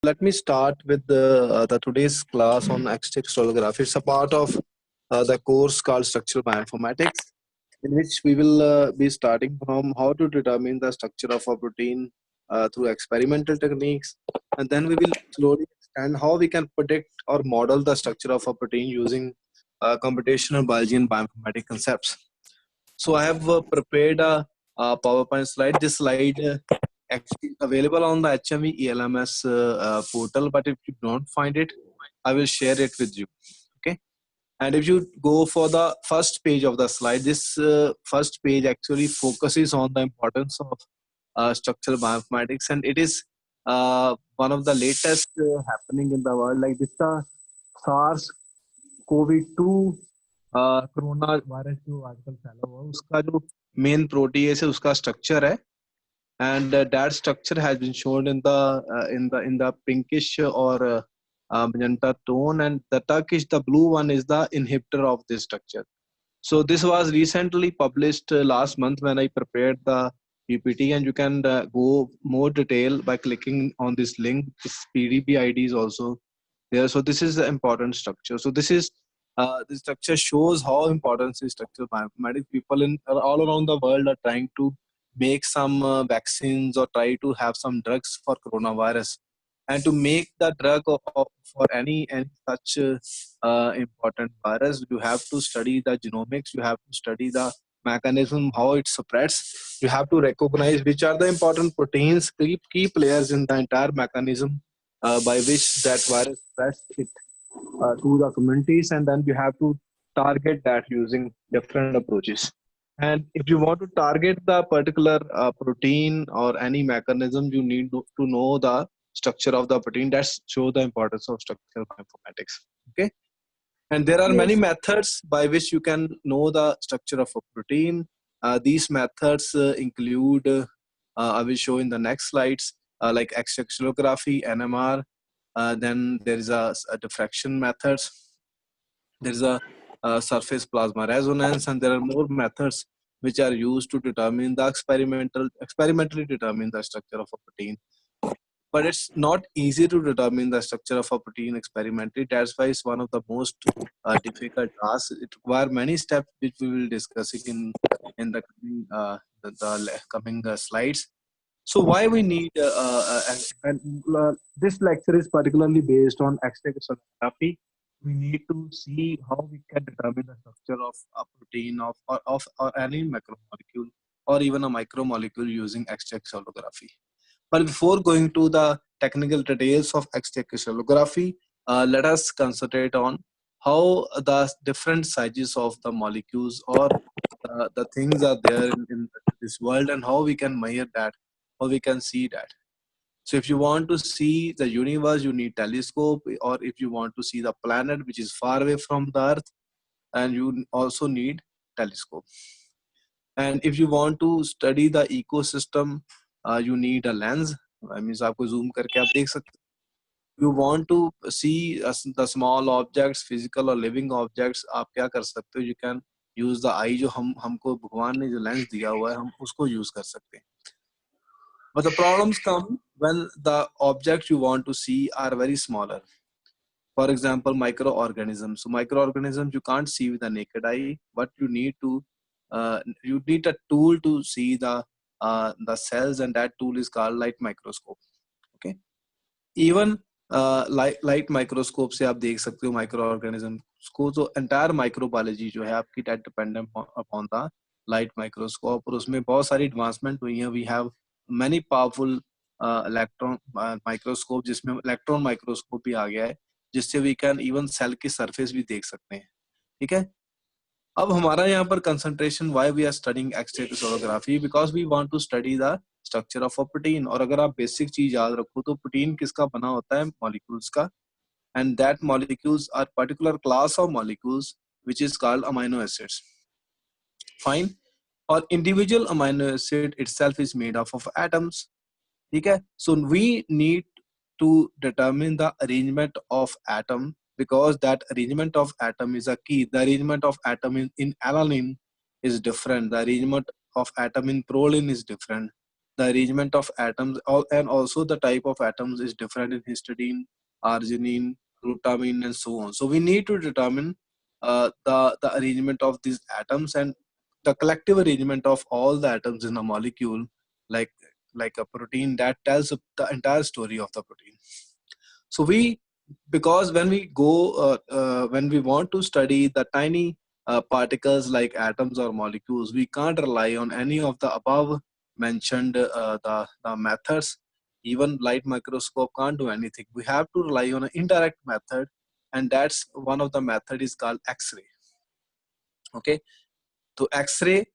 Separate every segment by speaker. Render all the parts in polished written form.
Speaker 1: Let me start with the today's class on X-ray crystallography. It's a part of the course called Structural Bioinformatics, in which we will be starting from how to determine the structure of a protein through experimental techniques, and then we will slowly extend how we can predict or model the structure of a protein using computational biology and bioinformatics concepts. So I have prepared a PowerPoint slide. This slide actually available on the HME ELMS portal, but if you don't find it, I will share it with you. Okay. And if you go for the first page of the slide, this first page actually focuses on the importance of structural bioinformatics, and it is one of the latest happening in the world. Like this, the SARS COVID-2 corona virus जो आजकल फैला हुआ है उसका जो main protease है उसका structure है and that structure has been shown in the pinkish or magenta tone, and the turkish, the blue one, is the inhibitor of this structure. So this was recently published last month when I prepared the PPT, and you can go more detail by clicking on this link. This PDB ID is also there. So this is the important structure. So this is the structure shows how important is structural bioinformatics. People in all around the world are trying to make some vaccines or try to have some drugs for coronavirus, and to make the drug for any such important virus, you have to study the genomics, you have to study the mechanism how it spreads, you have to recognize which are the important proteins, key players in the entire mechanism by which that virus spreads it to the communities, and then you have to target that using different approaches. And if you want to target the particular protein or any mechanism, you need to know the structure of the protein. That's show the importance of structural bioinformatics. Okay, and there are many
Speaker 2: Yes.
Speaker 1: methods by which you can know the structure of a protein. These methods include, I will show in the next slides, like X-ray crystallography, NMR. Then there is a diffraction methods. There is a surface plasma resonance, and there are more methods which are used to determine the experimentally determine the structure of a protein. But it's not easy to determine the structure of a protein experimentally. That's why it's one of the most difficult tasks. It requires many steps which we will discuss it in the coming coming slides. So why we need this lecture is particularly based on X-ray crystallography. We need to see how we can determine the structure of a protein or any macromolecule or even a micromolecule using X-ray crystallography. But before going to the technical details of X-ray crystallography, let us concentrate on how the different sizes of the molecules or the things are there in this world, and how we can measure that, how we can see that. So if you want to see the universe, you need telescope, or if you want to see the planet which is far away from the earth, and you also need telescope. And if you want to study the ecosystem, you need a lens. I mean, आपको zoom करके आप देख सकते. You want to see the small objects, physical or living objects, आप क्या कर सकते हो? You can use the eye जो हमको भगवान ने जो lens दिया हुआ है, हम उसको use कर सकते हैं. But the problems come when the objects you want to see are very smaller. For example, microorganisms. So microorganisms you can't see with the naked eye, but you need a tool to see the cells, and that tool is called light microscope. Okay. Even light microscope से आप देख सकते हो microorganism को. तो entire microbiology जो है आपकी that dependent upon the light microscope, और उसमें बहुत सारी advancement हुई है. We have many powerful electron microscope, जिसमें electron microscope भी आ गया है, जिससे we can even cell की surface भी देख सकते हैं. ठीक है. अब हमारा यहाँ पर concentration, why we are studying X-ray crystallography, because we want to study the structure of a protein. और अगर आप basic चीज याद रखो तो protein किसका बना होता है? Molecules का. And that molecules are particular class of molecules which is called amino acids. Fine. Or individual amino acid itself is made up of atoms. Okay? So we need to determine the arrangement of atom, because that arrangement of atom is a key. The arrangement of atom in alanine is different. The arrangement of atom in proline is different. the arrangement of atoms, and also the type of atoms is different in histidine, arginine, glutamine, and so on. So we need to determine the arrangement of these atoms and the collective arrangement of all the atoms in a molecule, like like a protein, that tells the entire story of the protein. So we, because when we want to study the tiny particles like atoms or molecules, we can't rely on any of the above mentioned the methods. Even light microscope can't do anything. We have to rely on an indirect method, and that's one of the method is called X-ray. Okay, so X-ray,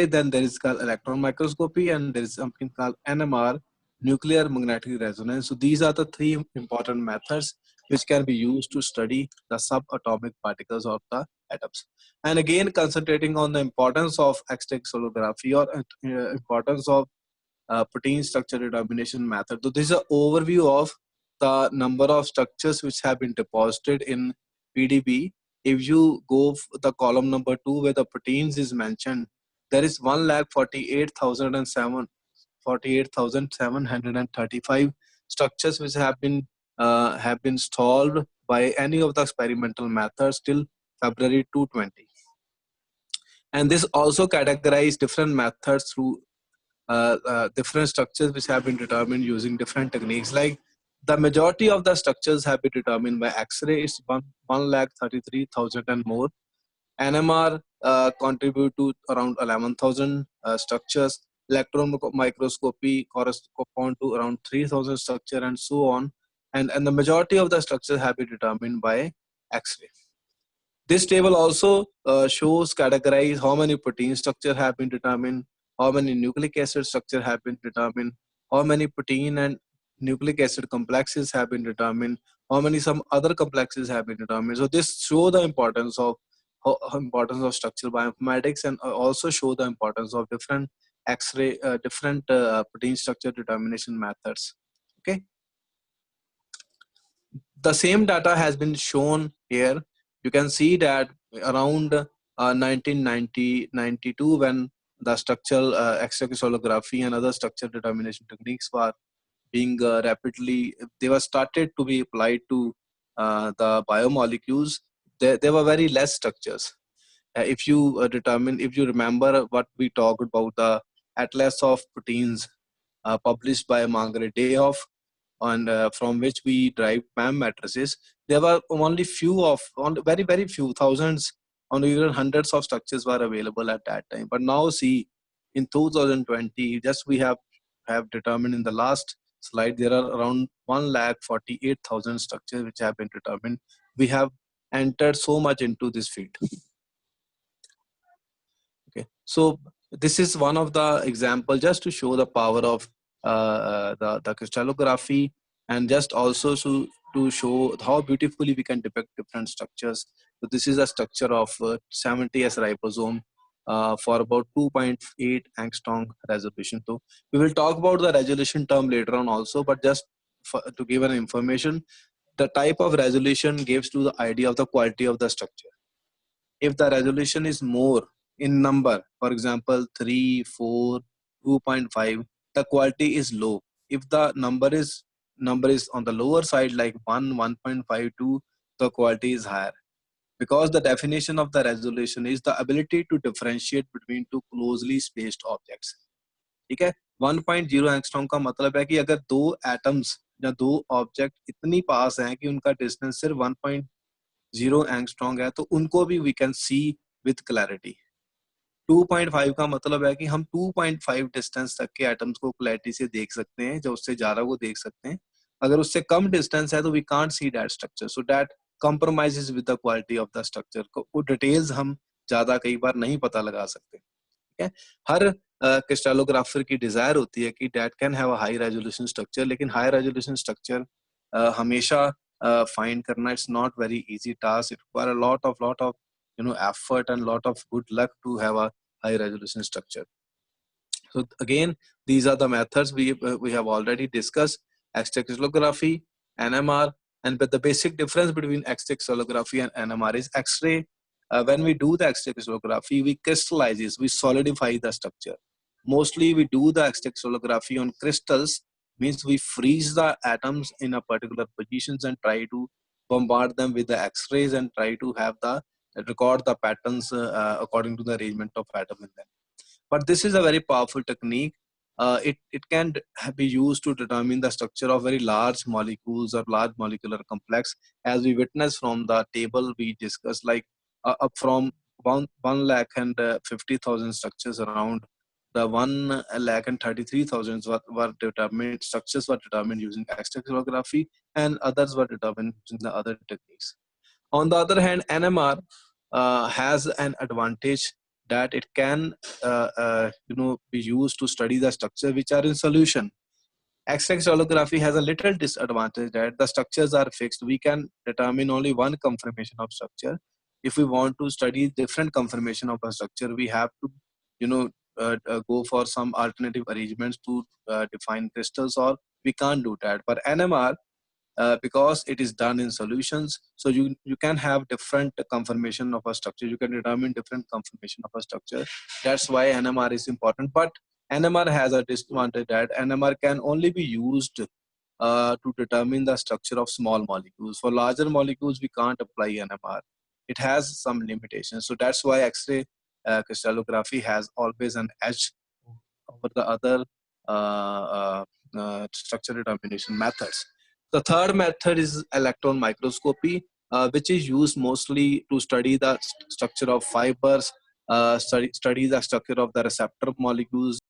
Speaker 1: then there is called electron microscopy, and there is something called NMR, nuclear magnetic resonance. So these are the three important methods which can be used to study the subatomic particles of the atoms. And again, concentrating on the importance of X-ray crystallography, or importance of protein structure determination method. So this is an overview of the number of structures which have been deposited in PDB. If you go the column number 2 where the proteins is mentioned, there is 1,48,735 structures which have been solved by any of the experimental methods till February 2020. And this also categorized different methods through different structures which have been determined using different techniques. Like the majority of the structures have been determined by X-ray. It's 1,33,000 and more. NMR contribute to around 11,000 structures. Electron microscopy correspond to around 3,000 structure, and so on. And the majority of the structures have been determined by X-ray. This table also shows categorize how many protein structure have been determined, how many nucleic acid structure have been determined, how many protein and nucleic acid complexes have been determined, how many some other complexes have been determined. So this show the importance of structural bioinformatics, and also show the importance of different X-ray, different protein structure determination methods. Okay, the same data has been shown here. You can see that around 1990-92, when the structural X-ray crystallography and other structure determination techniques were being rapidly, they were started to be applied to the biomolecules, there were very less structures. If you if you remember what we talked about, the Atlas of Proteins published by Margaret Dayoff, and from which we derived PAM matrices, there were only very few thousands or even hundreds of structures were available at that time. But now see, in 2020, just we have determined in the last slide, there are around 1,48,000 structures which have been determined. We have entered so much into this field. Okay, so this is one of the example just to show the power of the crystallography, and just also to show how beautifully we can depict different structures. So this is a structure of 70S ribosome for about 2.8 angstrom resolution. So we will talk about the resolution term later on also, but just to give an information, the type of resolution gives to the idea of the quality of the structure. If the resolution is more in number, for example 3, 4, 2.5, the quality is low. If the number is on the lower side, like 1, 1.52, the quality is higher, because the definition of the resolution is the ability to differentiate between two closely spaced objects. ठीक है, 1.0 angstrom का मतलब है कि अगर दो atoms या दो ऑब्जेक्ट इतनी पास हैं कि उनका डिस्टेंस सिर्फ 1.0 एंगस्ट्रॉम है, तो उनको भी we can see with clarity. 2.5 का मतलब है कि हम 2.5 डिस्टेंस तक के एटम्स को क्लैरिटी से देख सकते हैं, जो उससे ज्यादा को देख सकते हैं. अगर उससे कम डिस्टेंस है तो we can't see that structure, so that compromises with the quality of the structure. को डिटेल्स हम ज्यादा कई बार नहीं पता लगा सकते. ठीक है, हर क्रिस्टलोग्राफर की डिजायर होती है कि that can have a high resolution structure, लेकिन हाई रेजोल्यूशन स्ट्रक्चर हमेशा फाइंड करना it's not very easy task. It require a lot of effort and lot of good luck to have a high resolution structure. So again, these are the methods we have already discussed: X-ray crystallography, NMR. And but the basic difference between X-ray crystallography and NMR is X-ray, when we do the X-ray crystallography, we crystallize, we solidify the structure. Mostly we do the X-ray crystallography on crystals, means we freeze the atoms in a particular positions and try to bombard them with the X-rays and try to have the record the patterns according to the arrangement of atom in them. But this is a very powerful technique. It can be used to determine the structure of very large molecules or large molecular complex, as we witnessed from the table we discussed, like up from 1 lakh and 50,000 structures around the 1 lakh and 33,000 were determined, structures were determined using X-ray crystallography, and others were determined using the other techniques. On the other hand, NMR has an advantage that it can be used to study the structure which are in solution. X-ray crystallography has a little disadvantage that the structures are fixed. We can determine only one conformation of structure. If we want to study different conformation of a structure, we have to, go for some alternative arrangements to define crystals, or we can't do that. But NMR, because it is done in solutions, so you can have different conformation of a structure, you can determine different conformation of a structure. That's why NMR is important. But NMR has a disadvantage that NMR can only be used to determine the structure of small molecules. For larger molecules we can't apply NMR, it has some limitations. So that's why X-ray crystallography has always an edge over the other structure determination methods. The third method is electron microscopy, which is used mostly to study the structure of fibers, study the structure of the receptor molecules,